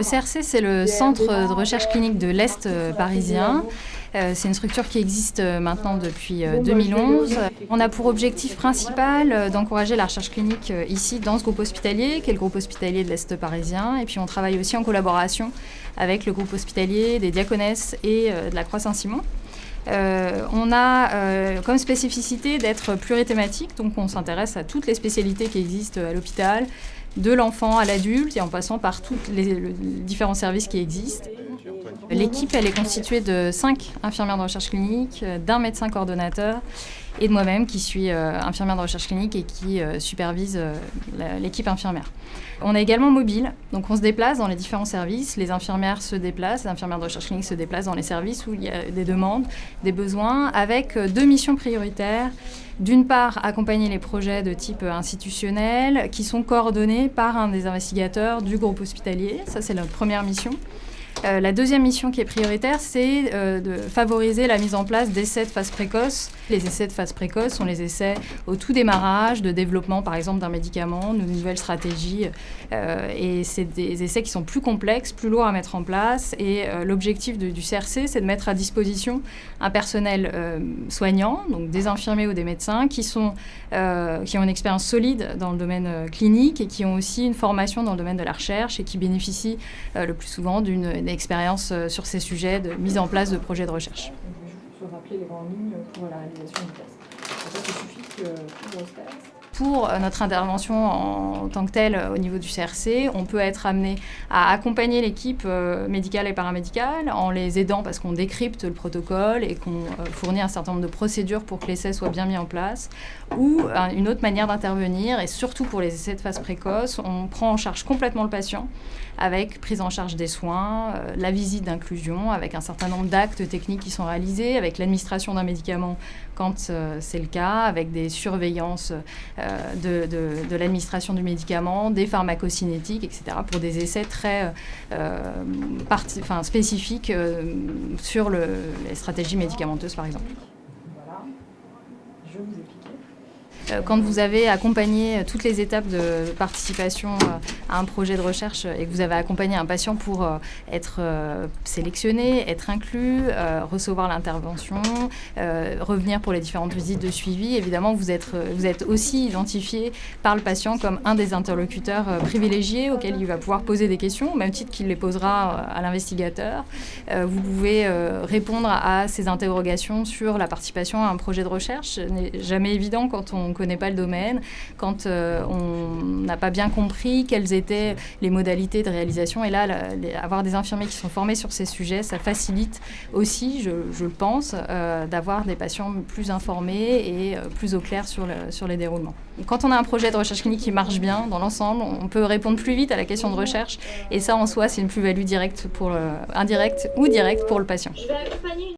Le CRC, c'est le centre de recherche clinique de l'Est parisien. C'est une structure qui existe maintenant depuis 2011. On a pour objectif principal d'encourager la recherche clinique ici dans ce groupe hospitalier, qui est le groupe hospitalier de l'Est parisien. Et puis on travaille aussi en collaboration avec le groupe hospitalier des Diaconesses et de la Croix-Saint-Simon. On a comme spécificité d'être plurithématique, donc on s'intéresse à toutes les spécialités qui existent à l'hôpital, de l'enfant à l'adulte et en passant par tous les différents services qui existent. L'équipe, elle est constituée de 5 infirmières de recherche clinique, d'un médecin coordonnateur et de moi-même qui suis infirmière de recherche clinique et qui supervise l'équipe infirmière. On est également mobile, donc on se déplace dans les différents services. Les infirmières se déplacent, les infirmières de recherche clinique se déplacent dans les services où il y a des demandes, des besoins, avec 2 missions prioritaires. D'une part, accompagner les projets de type institutionnel qui sont coordonnés par un des investigateurs du groupe hospitalier. Ça, c'est notre première mission. La deuxième mission qui est prioritaire, c'est de favoriser la mise en place d'essais de phase précoce. Les essais de phase précoce sont les essais au tout démarrage de développement, par exemple, d'un médicament, d'une nouvelle stratégie. Et c'est des essais qui sont plus complexes, plus lourds à mettre en place. Et l'objectif du CRC, c'est de mettre à disposition un personnel soignant, donc des infirmiers ou des médecins, qui ont une expérience solide dans le domaine clinique et qui ont aussi une formation dans le domaine de la recherche et qui bénéficient le plus souvent d'une expérience sur ces sujets de mise en place de projets de recherche. Je vais rappeler les grandes lignes pour la réalisation du test. En fait, il suffit que pour ce test. Pour notre intervention en tant que telle au niveau du CRC, on peut être amené à accompagner l'équipe médicale et paramédicale en les aidant parce qu'on décrypte le protocole et qu'on fournit un certain nombre de procédures pour que l'essai soit bien mis en place. Ou une autre manière d'intervenir, et surtout pour les essais de phase précoce, on prend en charge complètement le patient avec prise en charge des soins, la visite d'inclusion, avec un certain nombre d'actes techniques qui sont réalisés, avec l'administration d'un médicament quand c'est le cas, avec des surveillances de l'administration du médicament, des pharmacocinétiques, etc., pour des essais très spécifiques sur les stratégies médicamenteuses, par exemple. Voilà, je vous explique. Quand vous avez accompagné toutes les étapes de participation à un projet de recherche et que vous avez accompagné un patient pour être sélectionné, être inclus, recevoir l'intervention, revenir pour les différentes visites de suivi, évidemment, vous êtes aussi identifié par le patient comme un des interlocuteurs privilégiés auxquels il va pouvoir poser des questions, au même titre qu'il les posera à l'investigateur. Vous pouvez répondre à ces interrogations sur la participation à un projet de recherche. Ce n'est jamais évident quand on ne connaît pas le domaine, quand on n'a pas bien compris quelles étaient les modalités de réalisation. Et là, avoir des infirmiers qui sont formés sur ces sujets, ça facilite aussi, je le pense, d'avoir des patients plus informés et plus au clair sur les déroulements. Quand on a un projet de recherche clinique qui marche bien dans l'ensemble, on peut répondre plus vite à la question de recherche. Et ça, en soi, c'est une plus-value indirecte ou directe pour le patient.